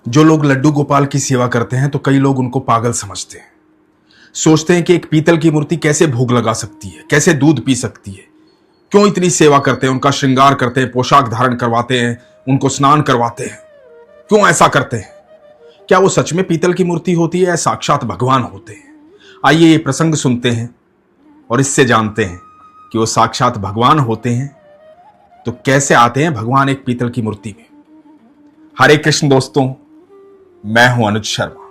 जो लोग लड्डू गोपाल की सेवा करते हैं तो कई लोग उनको पागल समझते हैं। सोचते हैं कि एक पीतल की मूर्ति कैसे भोग लगा सकती है, कैसे दूध पी सकती है, क्यों इतनी सेवा करते हैं, उनका श्रृंगार करते हैं, पोशाक धारण करवाते हैं, उनको स्नान करवाते हैं, क्यों ऐसा करते हैं? क्या वो सच में पीतल की मूर्ति होती है या साक्षात भगवान होते हैं? आइए ये प्रसंग सुनते हैं और इससे जानते हैं कि वो साक्षात भगवान होते हैं तो कैसे आते हैं भगवान एक पीतल की मूर्ति में। हरे कृष्ण दोस्तों, मैं हूं अनुज शर्मा।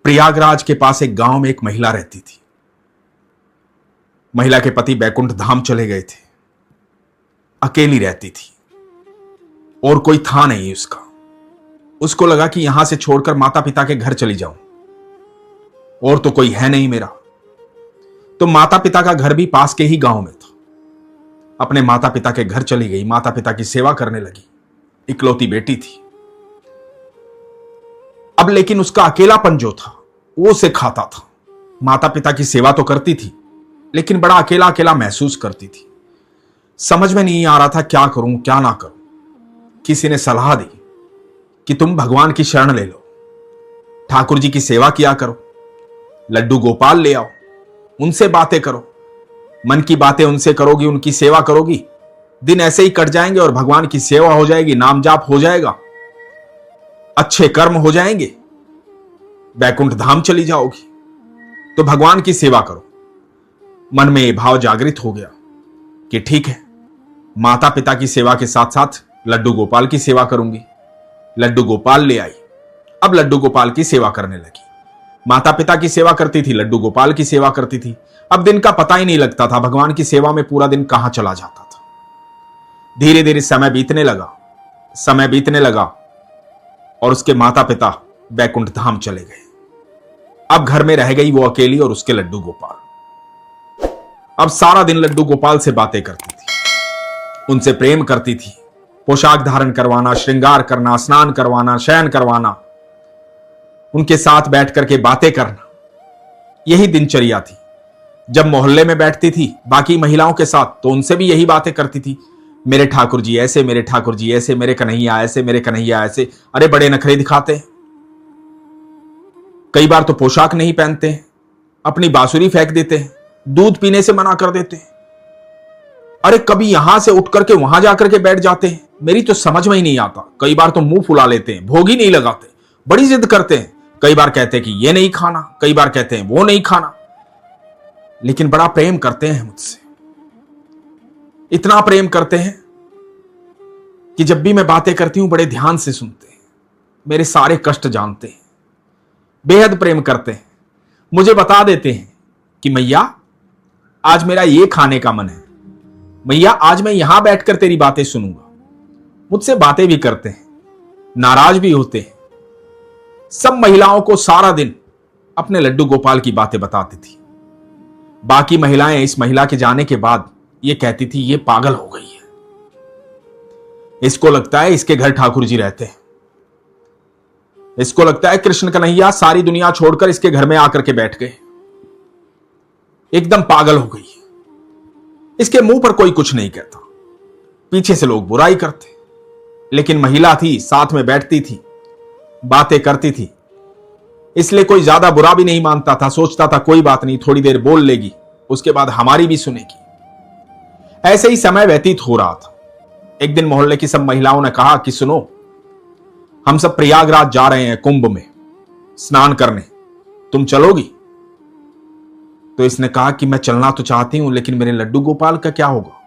प्रयागराज के पास एक गांव में एक महिला रहती थी। महिला के पति बैकुंठ धाम चले गए थे। अकेली रहती थी और कोई था नहीं उसका। उसको लगा कि यहां से छोड़कर माता पिता के घर चली जाऊं, और तो कोई है नहीं मेरा। तो माता पिता का घर भी पास के ही गांव में था। अपने माता पिता के घर चली गई, माता पिता की सेवा करने लगी। इकलौती बेटी थी। अब लेकिन उसका अकेलापन जो था वो उसे खाता था। माता पिता की सेवा तो करती थी लेकिन बड़ा अकेला अकेला महसूस करती थी। समझ में नहीं आ रहा था क्या करूं क्या ना करूं। किसी ने सलाह दी कि तुम भगवान की शरण ले लो, ठाकुर जी की सेवा किया करो, लड्डू गोपाल ले आओ, उनसे बातें करो। मन की बातें उनसे करोगी, उनकी सेवा करोगी, दिन ऐसे ही कट जाएंगे और भगवान की सेवा हो जाएगी, नाम जाप हो जाएगा, अच्छे कर्म हो जाएंगे, बैकुंठ धाम चली जाओगी। तो भगवान की सेवा करो। मन में यह भाव जागृत हो गया कि ठीक है, माता पिता की सेवा के साथ साथ लड्डू गोपाल की सेवा करूंगी। लड्डू गोपाल ले आई। अब लड्डू गोपाल की सेवा करने लगी। माता पिता की सेवा करती थी, लड्डू गोपाल की सेवा करती थी। अब दिन का पता ही नहीं लगता था, भगवान की सेवा में पूरा दिन कहां चला जाता था। धीरे धीरे समय बीतने लगा और उसके माता पिता बैकुंठ धाम चले गए। अब घर में रह गई वो अकेली और उसके लड्डू गोपाल। अब सारा दिन लड्डू गोपाल से बातें करती थी, उनसे प्रेम करती थी। पोशाक धारण करवाना, श्रृंगार करना, स्नान करवाना, शयन करवाना, उनके साथ बैठ करके बातें करना, यही दिनचर्या थी। जब मोहल्ले में बैठती थी बाकी महिलाओं के साथ तो उनसे भी यही बातें करती थी। मेरे ठाकुर जी ऐसे, मेरे ठाकुर जी ऐसे, मेरे कन्हैया ऐसे, मेरे कन्हैया ऐसे। अरे बड़े नखरे दिखाते हैं। कई बार तो पोशाक नहीं पहनते हैं, अपनी बांसुरी फेंक देते हैं, दूध पीने से मना कर देते हैं। अरे कभी यहां से उठ करके वहां जाकर के बैठ जाते हैं। मेरी तो समझ में ही नहीं आता। कई बार तो मुंह फुला लेते हैं, भोग ही नहीं लगाते, बड़ी जिद करते हैं। कई बार कहते हैं कि ये नहीं खाना, कई बार कहते हैं वो नहीं खाना, लेकिन बड़ा प्रेम करते हैं मुझसे। इतना प्रेम करते हैं कि जब भी मैं बातें करती हूं बड़े ध्यान से सुनते हैं, मेरे सारे कष्ट जानते हैं, बेहद प्रेम करते हैं। मुझे बता देते हैं कि मैया आज मेरा ये खाने का मन है, मैया आज मैं यहां बैठकर तेरी बातें सुनूंगा। मुझसे बातें भी करते हैं, नाराज भी होते हैं। सब महिलाओं को सारा दिन अपने लड्डू गोपाल की बातें बताती थी। बाकी महिलाएं इस महिला के जाने के बाद ये कहती थी ये पागल हो गई है, इसको लगता है इसके घर ठाकुर जी रहते हैं, इसको लगता है कृष्ण कन्हैया सारी दुनिया छोड़कर इसके घर में आकर के बैठ गए, एकदम पागल हो गई है। इसके मुंह पर कोई कुछ नहीं कहता, पीछे से लोग बुराई करते, लेकिन महिला थी, साथ में बैठती थी, बातें करती थी, इसलिए कोई ज्यादा बुरा भी नहीं मानता था। सोचता था कोई बात नहीं, थोड़ी देर बोल लेगी, उसके बाद हमारी भी सुनेगी। ऐसे ही समय व्यतीत हो रहा था। एक दिन मोहल्ले की सब महिलाओं ने कहा कि सुनो, हम सब प्रयागराज जा रहे हैं कुंभ में स्नान करने, तुम चलोगी? तो इसने कहा कि मैं चलना तो चाहती हूं, लेकिन मेरे लड्डू गोपाल का क्या होगा,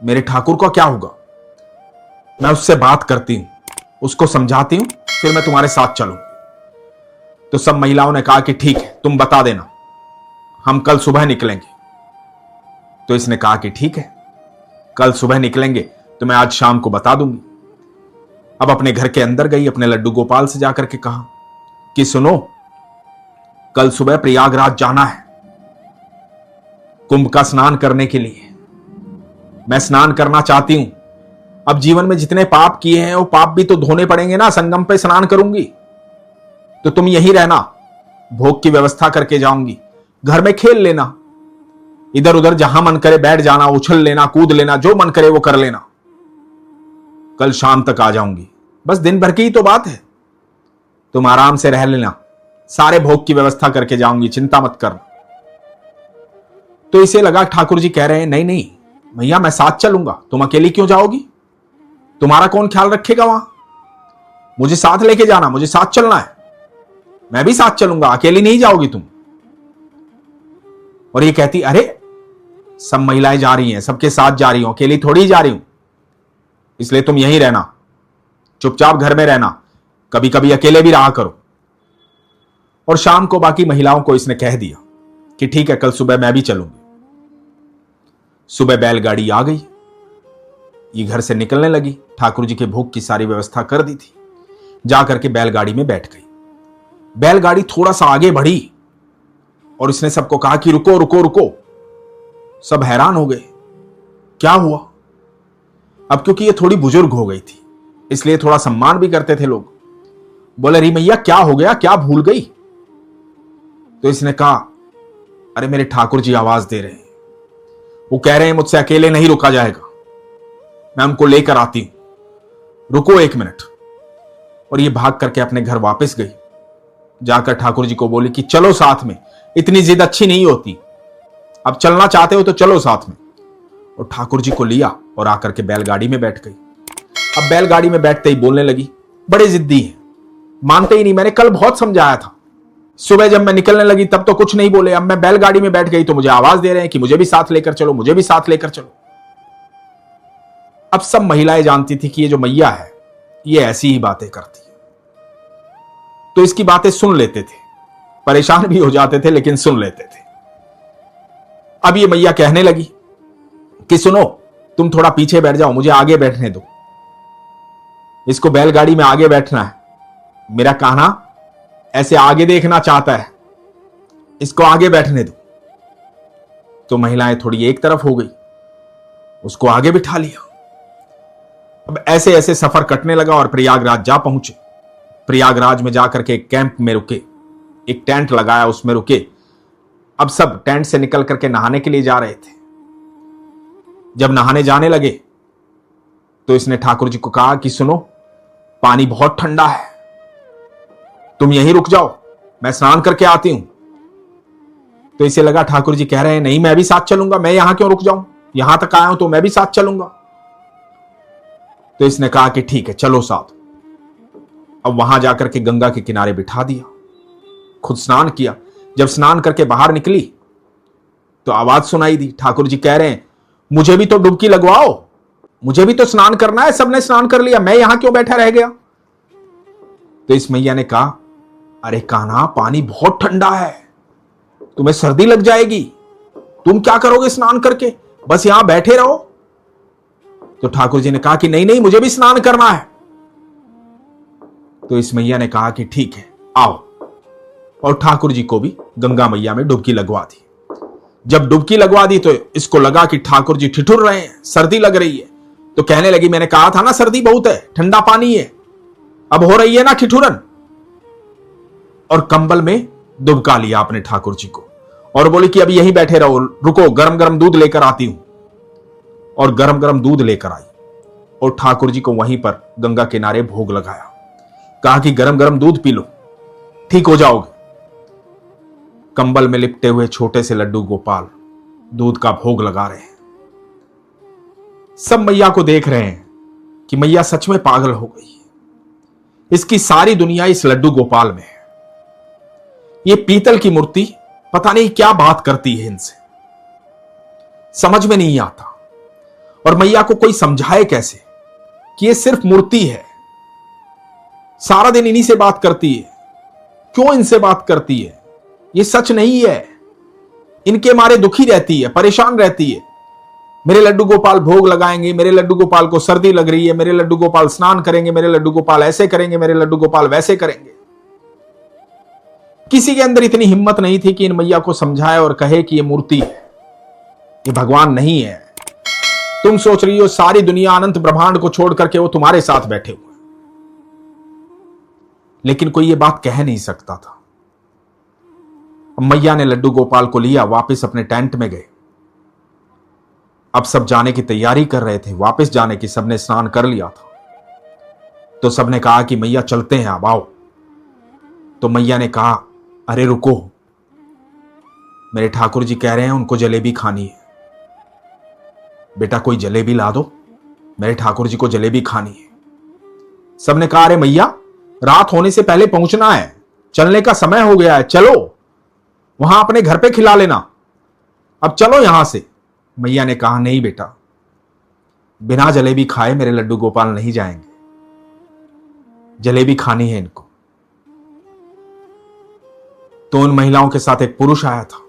मेरे ठाकुर का क्या होगा? मैं उससे बात करती हूं, उसको समझाती हूं, फिर मैं तुम्हारे साथ चलूं। तो सब महिलाओं ने कहा कि ठीक है, तुम बता देना, हम कल सुबह निकलेंगे। तो इसने कहा कि ठीक है, कल सुबह निकलेंगे तो मैं आज शाम को बता दूंगी। अब अपने घर के अंदर गई, अपने लड्डू गोपाल से जाकर के कहा कि सुनो, कल सुबह प्रयागराज जाना है कुंभ का स्नान करने के लिए। मैं स्नान करना चाहती हूं। अब जीवन में जितने पाप किए हैं वो पाप भी तो धोने पड़ेंगे ना। संगम पे स्नान करूंगी तो तुम यहीं रहना, भोग की व्यवस्था करके जाऊंगी, घर में खेल लेना, इधर उधर जहां मन करे बैठ जाना, उछल लेना, कूद लेना, जो मन करे वो कर लेना। कल शाम तक आ जाऊंगी, बस दिन भर की ही तो बात है, तुम आराम से रह लेना, सारे भोग की व्यवस्था करके जाऊंगी, चिंता मत करना। तो इसे लगा ठाकुर जी कह रहे हैं नहीं नहीं भैया मैं साथ चलूंगा, तुम अकेली क्यों जाओगी, तुम्हारा कौन ख्याल रखेगा वहां, मुझे साथ लेके जाना, मुझे साथ चलना है, मैं भी साथ चलूंगा, अकेली नहीं जाओगी तुम। और ये कहती अरे सब महिलाएं जा रही हैं, सबके साथ जा रही हूं, अकेली थोड़ी जा रही हूं, इसलिए तुम यहीं रहना, चुपचाप घर में रहना, कभी कभी अकेले भी रहा करो। और शाम को बाकी महिलाओं को इसने कह दिया कि ठीक है कल सुबह मैं भी चलूंगी। सुबह बैलगाड़ी आ गई, ये घर से निकलने लगी, ठाकुर जी के भोग की सारी व्यवस्था कर दी थी, जाकर के बैलगाड़ी में बैठ गई। बैलगाड़ी थोड़ा सा आगे बढ़ी और इसने सबको कहा कि रुको रुको रुको। सब हैरान हो गए, क्या हुआ। अब क्योंकि ये थोड़ी बुजुर्ग हो गई थी इसलिए थोड़ा सम्मान भी करते थे लोग। बोले री मैया क्या हो गया, क्या भूल गई। तो इसने कहा अरे मेरे ठाकुर जी आवाज दे रहे हैं, वो कह रहे हैं मुझसे अकेले नहीं रुका जाएगा, मैं उनको लेकर आती हूं, रुको 1 मिनट। और ये भाग करके अपने घर वापस गई, जाकर ठाकुर जी को बोली कि चलो साथ में, इतनी जिद अच्छी नहीं होती, अब चलना चाहते हो तो चलो साथ में। और ठाकुर जी को लिया और आकर के बैलगाड़ी में बैठ गई। अब बैलगाड़ी में बैठते ही बोलने लगी, बड़े जिद्दी हैं, मानते ही नहीं, मैंने कल बहुत समझाया था, सुबह जब मैं निकलने लगी तब तो कुछ नहीं बोले, अब मैं बैलगाड़ी में बैठ गई तो मुझे आवाज दे रहे हैं कि मुझे भी साथ लेकर चलो, मुझे भी साथ लेकर चलो। अब सब महिलाएं जानती थी कि ये जो मैया है ये ऐसी ही बातें करती है, तो इसकी बातें सुन लेते थे, परेशान भी हो जाते थे लेकिन सुन लेते थे। अब ये मैया कहने लगी कि सुनो तुम थोड़ा पीछे बैठ जाओ, मुझे आगे बैठने दो, इसको बैलगाड़ी में आगे बैठना है, मेरा कान्हा ऐसे आगे देखना चाहता है, इसको आगे बैठने दो। तो महिलाएं थोड़ी एक तरफ हो गई, उसको आगे बिठा लिया। अब ऐसे ऐसे सफर कटने लगा और प्रयागराज जा पहुंचे। प्रयागराज में जाकर के एक कैंप में रुके, एक टेंट लगाया उसमें रुके। अब सब टेंट से निकल करके नहाने के लिए जा रहे थे। जब नहाने जाने लगे तो इसने ठाकुर जी को कहा कि सुनो पानी बहुत ठंडा है, तुम यहीं रुक जाओ, मैं स्नान करके आती हूं। तो इसे लगा ठाकुर जी कह रहे हैं नहीं मैं भी साथ चलूंगा, मैं यहां क्यों रुक जाऊं, यहां तक आया हूं तो मैं भी साथ चलूंगा। तो इसने कहा कि ठीक है चलो साथ। अब वहां जाकर के गंगा के किनारे बिठा दिया, खुद स्नान किया। जब स्नान करके बाहर निकली तो आवाज सुनाई दी, ठाकुर जी कह रहे हैं मुझे भी तो डुबकी लगवाओ, मुझे भी तो स्नान करना है, सबने स्नान कर लिया, मैं यहां क्यों बैठा रह गया। तो इस मैया ने कहा अरे कान्हा पानी बहुत ठंडा है, तुम्हें सर्दी लग जाएगी, तुम क्या करोगे स्नान करके, बस यहां बैठे रहो। तो ठाकुर जी ने कहा कि नहीं नहीं मुझे भी स्नान करना है। तो इस मैया ने कहा कि ठीक है आओ, और ठाकुर जी को भी गंगा मैया में डुबकी लगवा दी। जब डुबकी लगवा दी तो इसको लगा कि ठाकुर जी ठिठुर रहे हैं, सर्दी लग रही है, तो कहने लगी मैंने कहा था ना सर्दी बहुत है, ठंडा पानी है, अब हो रही है ना ठिठुरन। और कंबल में दुबका लिया अपने ठाकुर जी को और बोली कि अभी यहीं बैठे रहो, रुको गरम गरम दूध लेकर आती हूं। और गरम गरम दूध लेकर आई और ठाकुर जी को वहीं पर गंगा किनारे भोग लगाया, कहा कि गरम गरम दूध पी लो, ठीक हो जाओगे। कंबल में लिपटे हुए छोटे से लड्डू गोपाल दूध का भोग लगा रहे हैं। सब मैया को देख रहे हैं कि मैया सच में पागल हो गई है, इसकी सारी दुनिया इस लड्डू गोपाल में है। ये पीतल की मूर्ति पता नहीं क्या बात करती है इनसे, समझ में नहीं आता। और मैया को कोई समझाए कैसे कि ये सिर्फ मूर्ति है, सारा दिन इन्हीं से बात करती है, क्यों इनसे बात करती है, ये सच नहीं है, इनके मारे दुखी रहती है, परेशान रहती है। मेरे लड्डू गोपाल भोग लगाएंगे, मेरे लड्डू गोपाल को सर्दी लग रही है, मेरे लड्डू गोपाल स्नान करेंगे, मेरे लड्डू गोपाल ऐसे करेंगे, मेरे लड्डू गोपाल वैसे करेंगे। किसी के अंदर इतनी हिम्मत नहीं थी कि इन मैया को समझाए और कहे कि ये मूर्ति है, ये भगवान नहीं है। तुम सोच रही हो सारी दुनिया अनंत ब्रह्मांड को छोड़ करके वो तुम्हारे साथ बैठे हुए, लेकिन कोई ये बात कह नहीं सकता था। मैया ने लड्डू गोपाल को लिया, वापस अपने टेंट में गए। अब सब जाने की तैयारी कर रहे थे, वापस जाने की, सबने स्नान कर लिया था। तो सबने कहा कि मैया चलते हैं, अब आओ। तो मैया ने कहा, अरे रुको, मेरे ठाकुर जी कह रहे हैं उनको जलेबी खानी है। बेटा कोई जलेबी ला दो, मेरे ठाकुर जी को जलेबी खानी है। सबने कहा, अरे मैया रात होने से पहले पहुंचना है, चलने का समय हो गया है, चलो वहां अपने घर पे खिला लेना, अब चलो यहां से। मैया ने कहा, नहीं बेटा, बिना जलेबी खाए मेरे लड्डू गोपाल नहीं जाएंगे, जलेबी खानी है इनको। तो उन महिलाओं के साथ एक पुरुष आया था।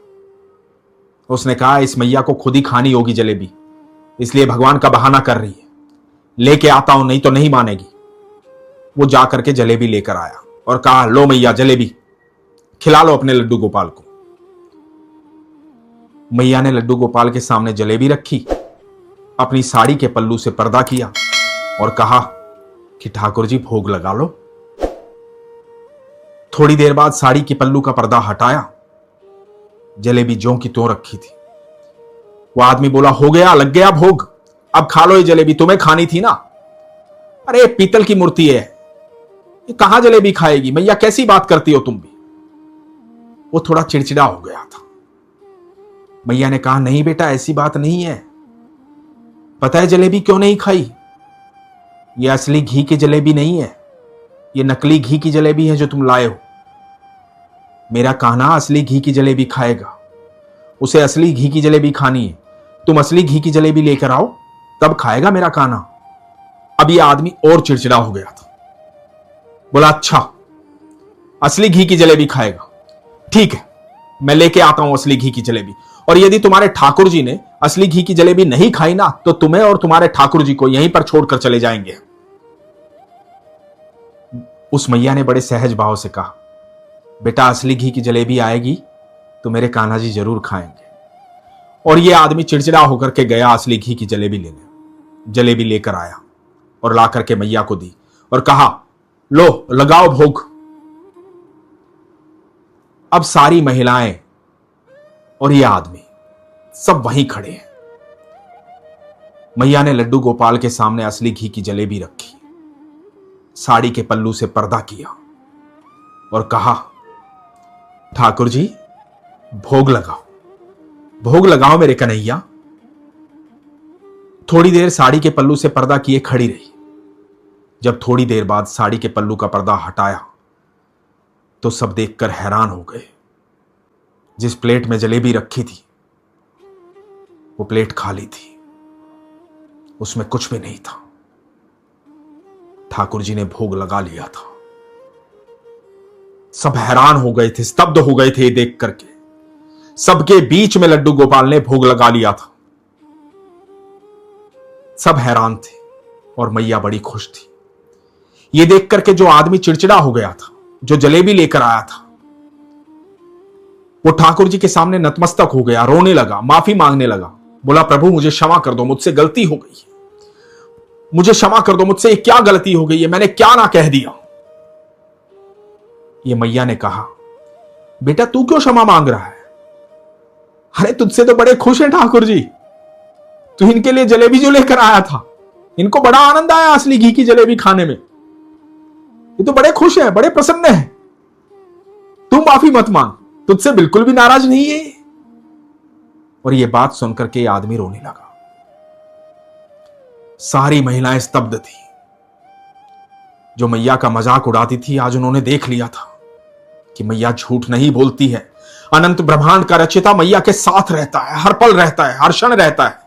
उसने कहा, इस मैया को खुद ही खानी होगी जलेबी, इसलिए भगवान का बहाना कर रही है, लेके आता हूं, नहीं तो नहीं मानेगी। वो जाकर के जलेबी लेकर आया और कहा, लो मैया जलेबी, खिला लो अपने लड्डू गोपाल को। मैया ने लड्डू गोपाल के सामने जलेबी रखी, अपनी साड़ी के पल्लू से पर्दा किया और कहा कि ठाकुर जी भोग लगा लो। थोड़ी देर बाद साड़ी के पल्लू का पर्दा हटाया, जलेबी ज्यों की त्यों रखी थी। वो आदमी बोला, हो गया, लग गया भोग, अब खा लो ये जलेबी, तुम्हें खानी थी ना। अरे पीतल की मूर्ति है, ये कहां जलेबी खाएगी, मैया कैसी बात करती हो तुम भी। वो थोड़ा चिड़चिड़ा हो गया था। मैया ने कहा, नहीं बेटा ऐसी बात नहीं है, पता है जलेबी क्यों नहीं खाई? ये असली घी की जलेबी नहीं है, ये नकली घी की जलेबी है जो तुम लाए हो। मेरा कान्हा असली घी की जलेबी खाएगा, उसे असली घी की जलेबी खानी है, तुम असली घी की जलेबी लेकर आओ, तब खाएगा मेरा कान्हा। अब ये आदमी और चिड़चिड़ा हो गया था। बोला, अच्छा असली घी की जलेबी खाएगा, ठीक है, मैं लेके आता हूं असली घी की जलेबी, और यदि तुम्हारे ठाकुर जी ने असली घी की जलेबी नहीं खाई ना, तो तुम्हें और तुम्हारे ठाकुर जी को यहीं पर छोड़कर चले जाएंगे। उस मैया ने बड़े सहज भाव से कहा, बेटा असली घी की जलेबी आएगी तो मेरे कान्हा जी जरूर खाएंगे। और यह आदमी चिड़चिड़ा होकर के गया असली घी की जलेबी लेने। जलेबी लेकर आया और ला करके मैया को दी और कहा, लो लगाओ भोग। अब सारी महिलाएं और यह आदमी सब वहीं खड़े हैं। मैया ने लड्डू गोपाल के सामने असली घी की जलेबी रखी, साड़ी के पल्लू से पर्दा किया और कहा, ठाकुर जी भोग लगाओ, भोग लगाओ मेरे कन्हैया। थोड़ी देर साड़ी के पल्लू से पर्दा किए खड़ी रही। जब थोड़ी देर बाद साड़ी के पल्लू का पर्दा हटाया तो सब देखकर हैरान हो गए। जिस प्लेट में जलेबी रखी थी वो प्लेट खाली थी, उसमें कुछ भी नहीं था। ठाकुर जी ने भोग लगा लिया था। सब हैरान हो गए थे, स्तब्ध हो गए थे देख करके। सबके बीच में लड्डू गोपाल ने भोग लगा लिया था। सब हैरान थे और मैया बड़ी खुश थी। ये देख करके जो आदमी चिड़चिड़ा हो गया था, जो जलेबी लेकर आया था, वो ठाकुर जी के सामने नतमस्तक हो गया, रोने लगा, माफी मांगने लगा। बोला, प्रभु मुझे क्षमा कर दो, मुझसे गलती हो गई है, मुझे क्षमा कर दो, मुझसे क्या गलती हो गई है, मैंने क्या ना कह दिया। ये मैया ने कहा, बेटा तू क्यों क्षमा मांग रहा है? अरे तुझसे तो बड़े खुश हैं ठाकुर जी, तू इनके लिए जलेबी जो लेकर आया था, इनको बड़ा आनंद आया असली घी की जलेबी खाने में, ये तो बड़े खुश हैं, बड़े प्रसन्न हैं। तू माफी मत मांग, तुझसे बिल्कुल भी नाराज नहीं है। और यह बात सुनकर के आदमी रोने लगा। सारी महिलाएं स्तब्ध थी। जो मैया का मजाक उड़ाती थी, आज उन्होंने देख लिया था कि मैया झूठ नहीं बोलती है। अनंत ब्रह्मांड का रचिता मैया के साथ रहता है, हर पल रहता है, हर क्षण रहता है।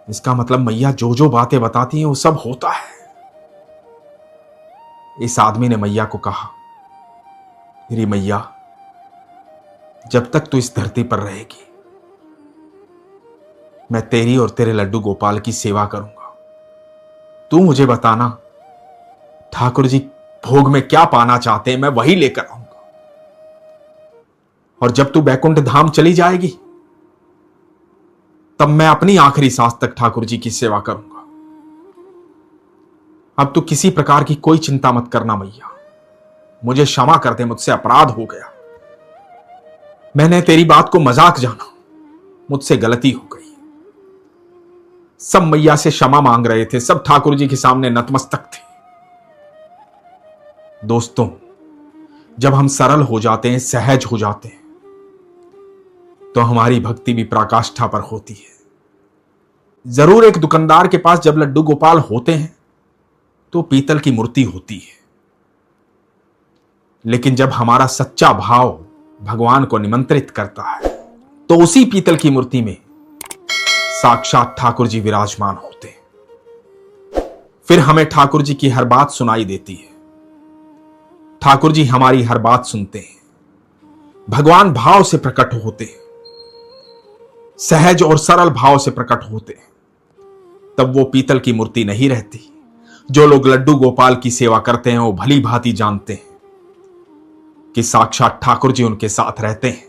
इसका मतलब मैया जो जो बातें बताती हैं वो सब होता है। इस आदमी ने मैया को कहा, मेरी मैया, जब तक तू इस धरती पर रहेगी मैं तेरी और तेरे लड्डू गोपाल की सेवा करूंगा। तू मुझे बताना ठाकुर जी भोग में क्या पाना चाहते हैं, मैं वही लेकर आऊंगा। और जब तू बैकुंठ धाम चली जाएगी तब मैं अपनी आखिरी सांस तक ठाकुर जी की सेवा करूंगा। अब तू किसी प्रकार की कोई चिंता मत करना मैया, मुझे क्षमा कर दे, मुझसे अपराध हो गया, मैंने तेरी बात को मजाक जाना, मुझसे गलती हो गई। सब मैया से क्षमा मांग रहे थे, सब ठाकुर जी के सामने नतमस्तक थे। दोस्तों, जब हम सरल हो जाते हैं, सहज हो जाते हैं, तो हमारी भक्ति भी पराकाष्ठा पर होती है। जरूर एक दुकानदार के पास जब लड्डू गोपाल होते हैं तो पीतल की मूर्ति होती है, लेकिन जब हमारा सच्चा भाव भगवान को निमंत्रित करता है तो उसी पीतल की मूर्ति में साक्षात ठाकुर जी विराजमान होते हैं। फिर हमें ठाकुर जी की हर बात सुनाई देती है, ठाकुर जी हमारी हर बात सुनते हैं। भगवान भाव से प्रकट होते हैं, सहज और सरल भाव से प्रकट होते हैं। तब वो पीतल की मूर्ति नहीं रहती। जो लोग लड्डू गोपाल की सेवा करते हैं वो भली भांति जानते हैं कि साक्षात ठाकुर जी उनके साथ रहते हैं।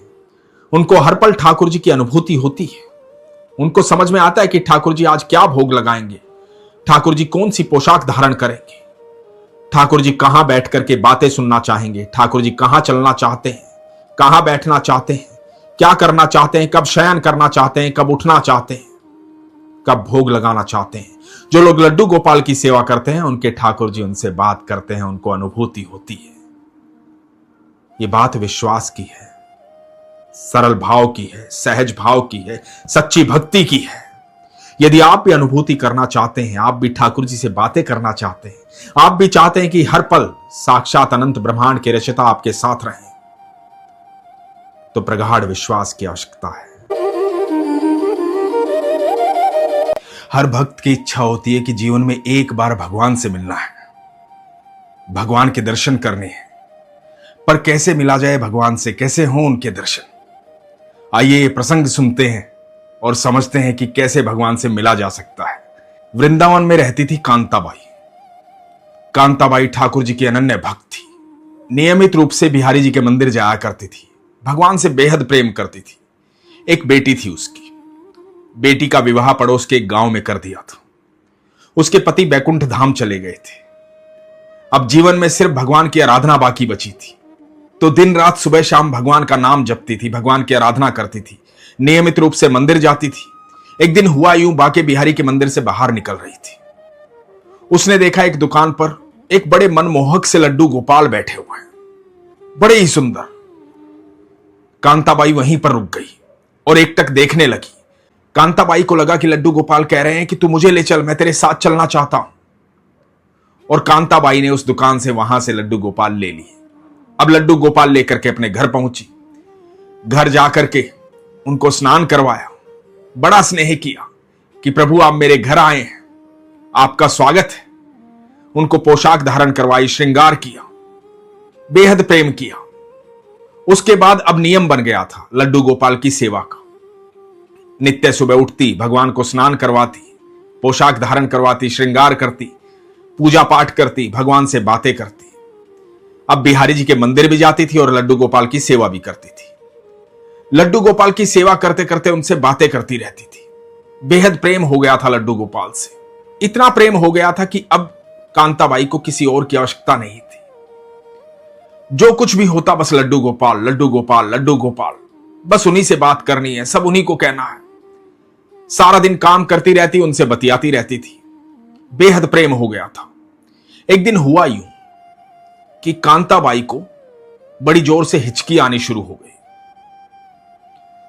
उनको हर पल ठाकुर जी की अनुभूति होती है। उनको समझ में आता है कि ठाकुर जी आज क्या भोग लगाएंगे, ठाकुर जी कौन सी पोशाक धारण करेंगे, ठाकुर जी कहां बैठ करके बातें सुनना चाहेंगे, ठाकुर जी कहां चलना चाहते हैं, कहां बैठना चाहते हैं, क्या करना चाहते हैं, कब शयन करना चाहते हैं, कब उठना चाहते हैं, कब भोग लगाना चाहते हैं। जो लोग लड्डू गोपाल की सेवा करते हैं उनके ठाकुर जी उनसे बात करते हैं, उनको अनुभूति होती है। ये बात विश्वास की है, सरल भाव की है, सहज भाव की है, सच्ची भक्ति की है। यदि आप भी अनुभूति करना चाहते हैं, आप भी ठाकुर जी से बातें करना चाहते हैं, आप भी चाहते हैं कि हर पल साक्षात अनंत ब्रह्मांड के रचयिता आपके साथ रहें, तो प्रगाढ़ विश्वास की आवश्यकता है। हर भक्त की इच्छा होती है कि जीवन में एक बार भगवान से मिलना है, भगवान के दर्शन करने हैं। पर कैसे मिला जाए भगवान से, कैसे हो उनके दर्शन? आइए ये प्रसंग सुनते हैं और समझते हैं कि कैसे भगवान से मिला जा सकता है। वृंदावन में रहती थी कांताबाई। कांताबाई ठाकुर जी की अनन्य भक्त थी। नियमित रूप से बिहारी जी के मंदिर जाया करती थी, भगवान से बेहद प्रेम करती थी। एक बेटी थी उसकी। बेटी का विवाह पड़ोस के एक गांव में कर दिया था। उसके पति बैकुंठ धाम चले गए थे। अब जीवन में सिर्फ भगवान की आराधना बाकी बची थी। तो दिन रात सुबह शाम भगवान का नाम जपती थी, भगवान की आराधना करती थी, नियमित रूप से मंदिर जाती थी। एक दिन हुआ यूं, बाके बिहारी के मंदिर से बाहर निकल रही थी। उसने देखा एक दुकान पर एक बड़े मनमोहक से लड्डू गोपाल बैठे हुए हैं, बड़े ही सुंदर। कांताबाई वहीं पर रुक गई और एकटक देखने लगी। कांताबाई को लगा कि लड्डू गोपाल कह रहे हैं कि तू मुझे ले चल, मैं तेरे साथ चलना चाहता हूं। और कांताबाई ने उस दुकान से वहां से लड्डू गोपाल ले लिए। अब लड्डू गोपाल लेकर के अपने घर पहुंची। घर जाकर के उनको स्नान करवाया, बड़ा स्नेह किया कि प्रभु आप मेरे घर आए हैं, आपका स्वागत है। उनको पोशाक धारण करवाई, श्रृंगार किया, बेहद प्रेम किया। उसके बाद अब नियम बन गया था लड्डू गोपाल की सेवा का। नित्य सुबह उठती, भगवान को स्नान करवाती, पोशाक धारण करवाती, श्रृंगार करती, पूजा पाठ करती, भगवान से बातें करती। अब बिहारी जी के मंदिर भी जाती थी और लड्डू गोपाल की सेवा भी करती थी। लड्डू गोपाल की सेवा करते करते उनसे बातें करती रहती थी। बेहद प्रेम हो गया था लड्डू गोपाल से। इतना प्रेम हो गया था कि अब कांताबाई को किसी और की आवश्यकता नहीं थी। जो कुछ भी होता बस लड्डू गोपाल, लड्डू गोपाल, लड्डू गोपाल, बस उन्हीं से बात करनी है, सब उन्हीं को कहना है। सारा दिन काम करती रहती, उनसे बतियाती रहती थी। बेहद प्रेम हो गया था। एक दिन हुआ यूं कि कांताबाई को बड़ी जोर से हिचकी आनी शुरू हो गई।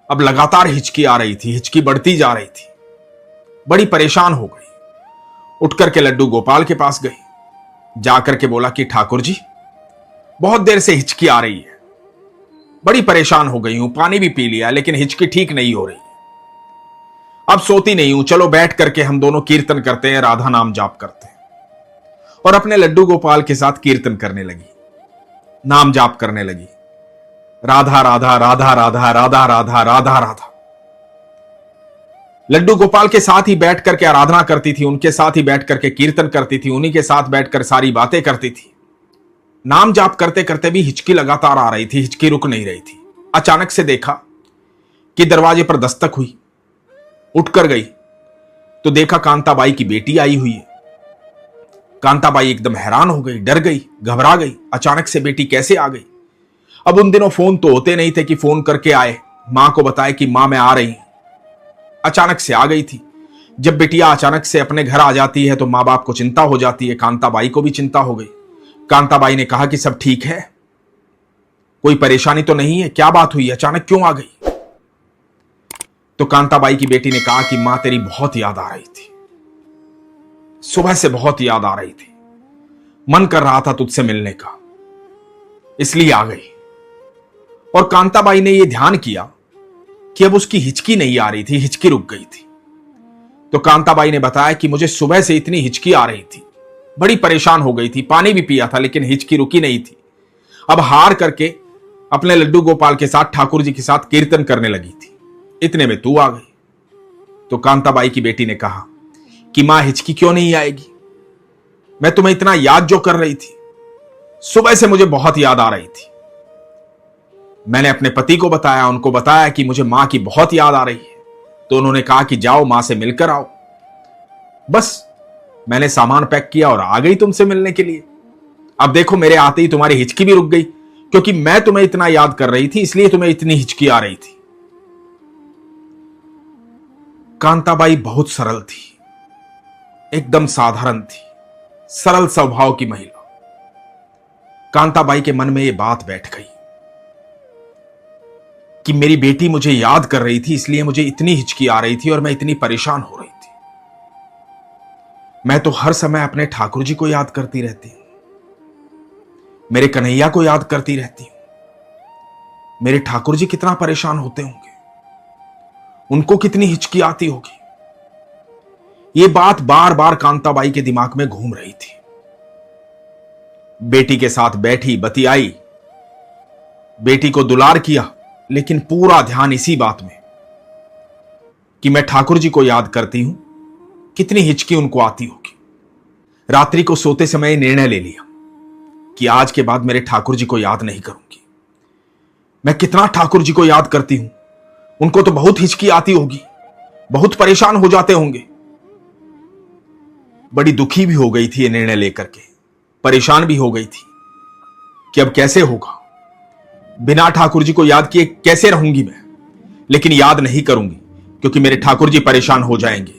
अब लगातार हिचकी आ रही थी, हिचकी बढ़ती जा रही थी। बड़ी परेशान हो गई। उठ करके लड्डू गोपाल के पास गई। जाकर के बोला कि ठाकुर जी, बहुत देर से हिचकी आ रही है, बड़ी परेशान हो गई हूं, पानी भी पी लिया लेकिन हिचकी ठीक नहीं हो रही। अब सोती नहीं हूं, चलो बैठ करके हम दोनों कीर्तन करते हैं, राधा नाम जाप करते हैं। और अपने लड्डू गोपाल के साथ कीर्तन करने लगी, नाम जाप करने लगी, राधा राधा राधा राधा राधा राधा राधा राधा। लड्डू गोपाल के साथ ही बैठ करके आराधना करती थी, उनके साथ ही बैठ करके कीर्तन करती थी, उन्हीं के साथ बैठकर सारी बातें करती थी। नाम जाप करते करते भी हिचकी लगातार आ रही थी, हिचकी रुक नहीं रही थी। अचानक से देखा कि दरवाजे पर दस्तक हुई। उठकर गई तो देखा कांताबाई की बेटी आई हुई है। कांताबाई एकदम हैरान हो गई, डर गई, घबरा गई। अचानक से बेटी कैसे आ गई? अब उन दिनों फोन तो होते नहीं थे कि फोन करके आए, मां को बताए कि मां मैं आ रही हूं। अचानक से आ गई थी। जब बिटिया अचानक से अपने घर आ जाती है तो मां बाप को चिंता हो जाती है। कांताबाई को भी चिंता हो गई। कांताबाई ने कहा कि सब ठीक है, कोई परेशानी तो नहीं है, क्या बात हुई, अचानक क्यों आ गई? तो कांताबाई की बेटी ने कहा कि मां तेरी बहुत याद आ रही थी, सुबह से बहुत याद आ रही थी, मन कर रहा था तुझसे मिलने का, इसलिए आ गई। और कांताबाई ने यह ध्यान किया कि अब उसकी हिचकी नहीं आ रही थी, हिचकी रुक गई थी। तो कांताबाई ने बताया कि मुझे सुबह से इतनी हिचकी आ रही थी, बड़ी परेशान हो गई थी, पानी भी पिया था लेकिन हिचकी रुकी नहीं थी। अब हार करके अपने लड्डू गोपाल के साथ ठाकुर जी के साथ कीर्तन करने लगी थी, इतने में तू आ गई। तो कांताबाई की बेटी ने कहा कि मां हिचकी क्यों नहीं आएगी, मैं तुम्हें इतना याद जो कर रही थी, सुबह से मुझे बहुत याद आ रही थी। मैंने अपने पति को बताया, उनको बताया कि मुझे मां की बहुत याद आ रही है, तो उन्होंने कहा कि जाओ मां से मिलकर आओ। बस मैंने सामान पैक किया और आ गई तुमसे मिलने के लिए। अब देखो मेरे आते ही तुम्हारी हिचकी भी रुक गई, क्योंकि मैं तुम्हें इतना याद कर रही थी इसलिए तुम्हें इतनी हिचकी आ रही थी। कांताबाई बहुत सरल थी, एकदम साधारण थी, सरल स्वभाव की महिला। कांताबाई के मन में यह बात बैठ गई कि मेरी बेटी मुझे याद कर रही थी इसलिए मुझे इतनी हिचकी आ रही थी और मैं इतनी परेशान हो रही थी। मैं तो हर समय अपने ठाकुर जी को याद करती रहती हूं, मेरे कन्हैया को याद करती रहती हूं। मेरे ठाकुर जी कितना परेशान होते होंगे, उनको कितनी हिचकी आती होगी। यह बात बार बार कांताबाई के दिमाग में घूम रही थी। बेटी के साथ बैठी, बतियाई, बेटी को दुलार किया, लेकिन पूरा ध्यान इसी बात में कि मैं ठाकुर जी को याद करती हूं, कितनी हिचकी उनको आती होगी। रात्रि को सोते समय निर्णय ले लिया कि आज के बाद मेरे ठाकुर जी को याद नहीं करूंगी। मैं कितना ठाकुर जी को याद करती हूं, उनको तो बहुत हिचकी आती होगी, बहुत परेशान हो जाते होंगे। बड़ी दुखी भी हो गई थी ये निर्णय लेकर के, परेशान भी हो गई थी कि अब कैसे होगा, बिना ठाकुर जी को याद किए कैसे रहूंगी मैं। लेकिन याद नहीं करूंगी क्योंकि मेरे ठाकुर जी परेशान हो जाएंगे।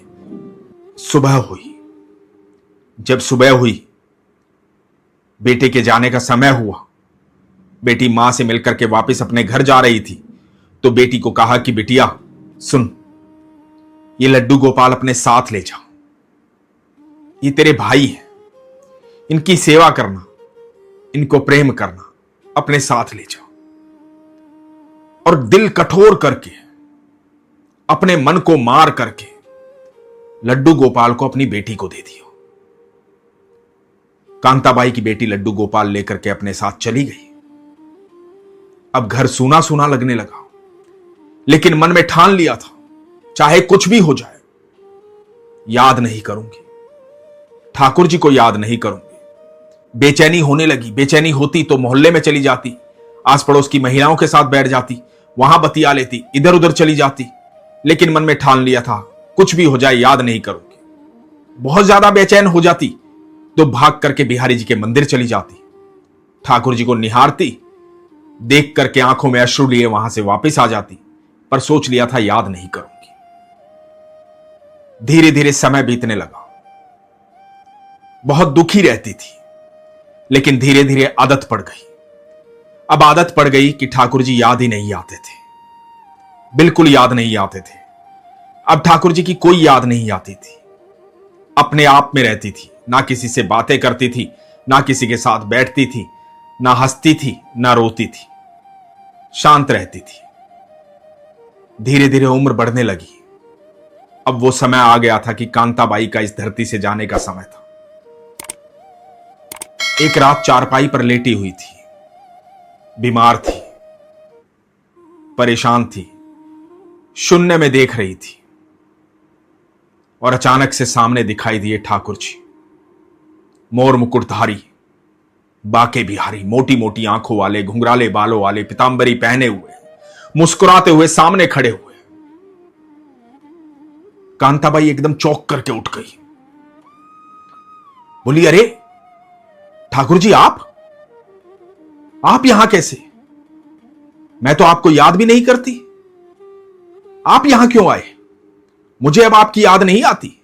सुबह हुई, जब सुबह हुई, बेटे के जाने का समय हुआ, बेटी मां से मिलकर के वापस अपने घर जा रही थी, तो बेटी को कहा कि बिटिया सुन, ये लड्डू गोपाल अपने साथ ले जा, ये तेरे भाई हैं, इनकी सेवा करना, इनको प्रेम करना, अपने साथ ले जा। और दिल कठोर करके, अपने मन को मार करके लड्डू गोपाल को अपनी बेटी को दे दिया। कांताबाई की बेटी लड्डू गोपाल लेकर के अपने साथ चली गई। अब घर सूना सूना लगने लगा, लेकिन मन में ठान लिया था चाहे कुछ भी हो जाए, याद नहीं करूंगी, ठाकुर जी को याद नहीं करूंगी। बेचैनी होने लगी, बेचैनी होती तो मोहल्ले में चली जाती, आस पड़ोस की महिलाओं के साथ बैठ जाती, वहां बतिया लेती, इधर उधर चली जाती, लेकिन मन में ठान लिया था कुछ भी हो जाए याद नहीं करूंगी। बहुत ज्यादा बेचैन हो जाती तो भाग करके बिहारी जी के मंदिर चली जाती, ठाकुर जी को निहारती, देख करके आंखों में अश्रु लिए वहां से वापस आ जाती, पर सोच लिया था याद नहीं करूंगी। धीरे धीरे समय बीतने लगा, बहुत दुखी रहती थी, लेकिन धीरे धीरे आदत पड़ गई। अब आदत पड़ गई कि ठाकुर जी याद ही नहीं आते थे, बिल्कुल याद नहीं आते थे। अब ठाकुर जी की कोई याद नहीं आती थी, अपने आप में रहती थी, ना किसी से बातें करती थी, ना किसी के साथ बैठती थी, ना हंसती थी, ना रोती थी, शांत रहती थी। धीरे धीरे उम्र बढ़ने लगी। अब वो समय आ गया था कि कांताबाई का इस धरती से जाने का समय था। एक रात चारपाई पर लेटी हुई थी, बीमार थी, परेशान थी, शून्य में देख रही थी, और अचानक से सामने दिखाई दिए ठाकुर जी, मोर मुकुटधारी, बाके बिहारी, मोटी मोटी आंखों वाले, घुंघराले बालों वाले, पीतांबरी पहने हुए, मुस्कुराते हुए सामने खड़े हुए। कांताबाई एकदम चौंक करके उठ गई, बोली अरे ठाकुर जी आप यहां कैसे? मैं तो आपको याद भी नहीं करती, आप यहां क्यों आए? मुझे अब आपकी याद नहीं आती।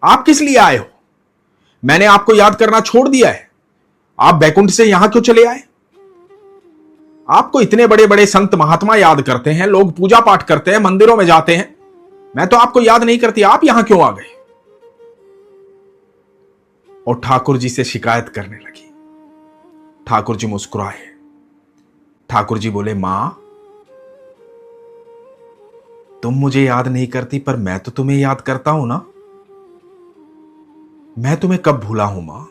आप किस लिए आए हो? मैंने आपको याद करना छोड़ दिया है। आप बैकुंठ से यहां क्यों चले आए? आपको इतने बड़े बड़े संत महात्मा याद करते हैं, लोग पूजा पाठ करते हैं, मंदिरों में जाते हैं। मैं तो आपको याद नहीं करती, आप यहां क्यों आ गए? और ठाकुर जी से शिकायत करने लगी। ठाकुर जी मुस्कुराए। ठाकुर जी बोले, मां, तुम मुझे याद नहीं करती, पर मैं तो तुम्हें याद करता हूं ना। मैं तुम्हें कब भूला हूं मां?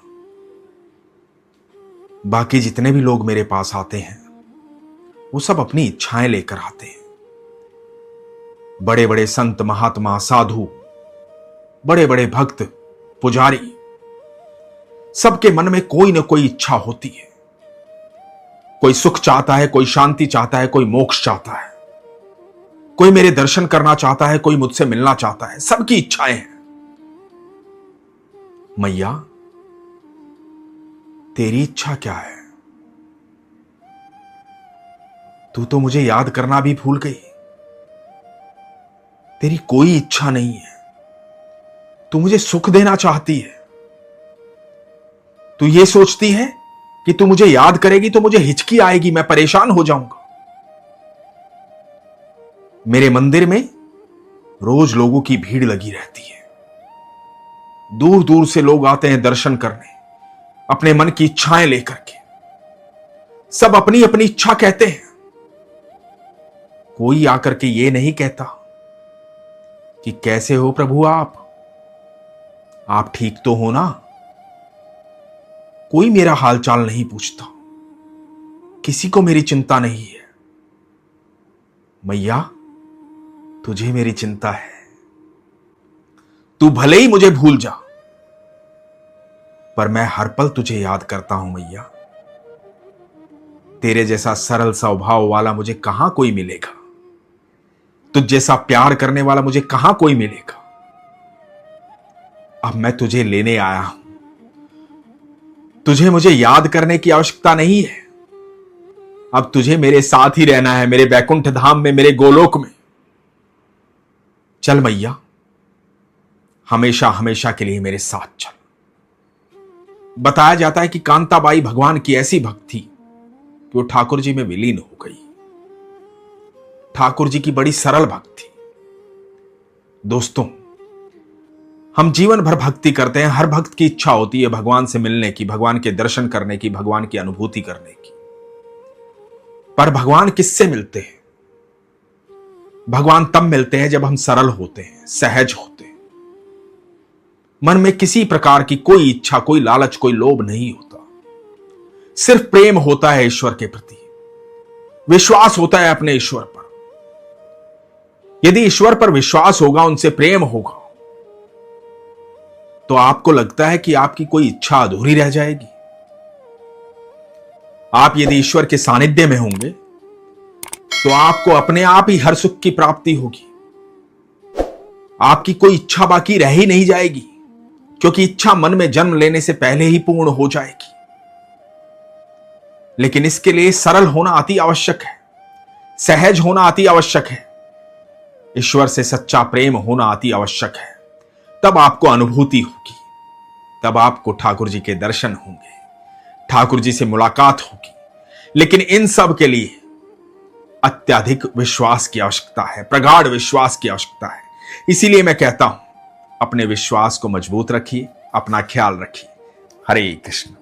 बाकी जितने भी लोग मेरे पास आते हैं वो सब अपनी इच्छाएं लेकर आते हैं। बड़े बड़े संत महात्मा, साधु, बड़े बड़े भक्त, पुजारी, सबके मन में कोई ना कोई इच्छा होती है। कोई सुख चाहता है, कोई शांति चाहता है, कोई मोक्ष चाहता है, कोई मेरे दर्शन करना चाहता है, कोई मुझसे मिलना चाहता है। सबकी इच्छाएं हैं। मैया, तेरी इच्छा क्या है? तू तो मुझे याद करना भी भूल गई। तेरी कोई इच्छा नहीं है। तू मुझे सुख देना चाहती है। तू ये सोचती है कि तू मुझे याद करेगी तो मुझे हिचकी आएगी, मैं परेशान हो जाऊंगा। मेरे मंदिर में रोज लोगों की भीड़ लगी रहती है। दूर दूर से लोग आते हैं दर्शन करने, अपने मन की इच्छाएं लेकर के। सब अपनी अपनी इच्छा कहते हैं। कोई आकर के ये नहीं कहता कि कैसे हो प्रभु आप ठीक तो हो ना। कोई मेरा हालचाल नहीं पूछता, किसी को मेरी चिंता नहीं है। मैया, तुझे मेरी चिंता है। तू भले ही मुझे भूल जा, पर मैं हर पल तुझे याद करता हूं मैया। तेरे जैसा सरल स्वभाव वाला मुझे कहां कोई मिलेगा। तुझ जैसा प्यार करने वाला मुझे कहां कोई मिलेगा। अब मैं तुझे लेने आया हूं। तुझे मुझे याद करने की आवश्यकता नहीं है। अब तुझे मेरे साथ ही रहना है, मेरे बैकुंठ धाम में, मेरे गोलोक में। चल मैया, हमेशा हमेशा के लिए मेरे साथ चल। बताया जाता है कि कांताबाई भगवान की ऐसी भक्त थी कि वो ठाकुर जी में विलीन हो गई। ठाकुर जी की बड़ी सरल भक्त थी। दोस्तों, हम जीवन भर भक्ति करते हैं। हर भक्त की इच्छा होती है भगवान से मिलने की, भगवान के दर्शन करने की, भगवान की अनुभूति करने की। पर भगवान किससे मिलते हैं? भगवान तब मिलते हैं जब हम सरल होते हैं, सहज होते हैं। मन में किसी प्रकार की कोई इच्छा, कोई लालच, कोई लोभ नहीं होता। सिर्फ प्रेम होता है ईश्वर के प्रति, विश्वास होता है अपने ईश्वर पर। यदि ईश्वर पर विश्वास होगा, उनसे प्रेम होगा, तो आपको लगता है कि आपकी कोई इच्छा अधूरी रह जाएगी? आप यदि ईश्वर के सानिध्य में होंगे तो आपको अपने आप ही हर सुख की प्राप्ति होगी। आपकी कोई इच्छा बाकी रह ही नहीं जाएगी, क्योंकि इच्छा मन में जन्म लेने से पहले ही पूर्ण हो जाएगी। लेकिन इसके लिए सरल होना अति आवश्यक है, सहज होना अति आवश्यक है, ईश्वर से सच्चा प्रेम होना अति आवश्यक है। तब आपको अनुभूति होगी, तब आपको ठाकुर जी के दर्शन होंगे, ठाकुर जी से मुलाकात होगी। लेकिन इन सब के लिए अत्यधिक विश्वास की आवश्यकता है, प्रगाढ़ विश्वास की आवश्यकता है। इसीलिए मैं कहता हूं, अपने विश्वास को मजबूत रखिए, अपना ख्याल रखिए। हरे कृष्ण।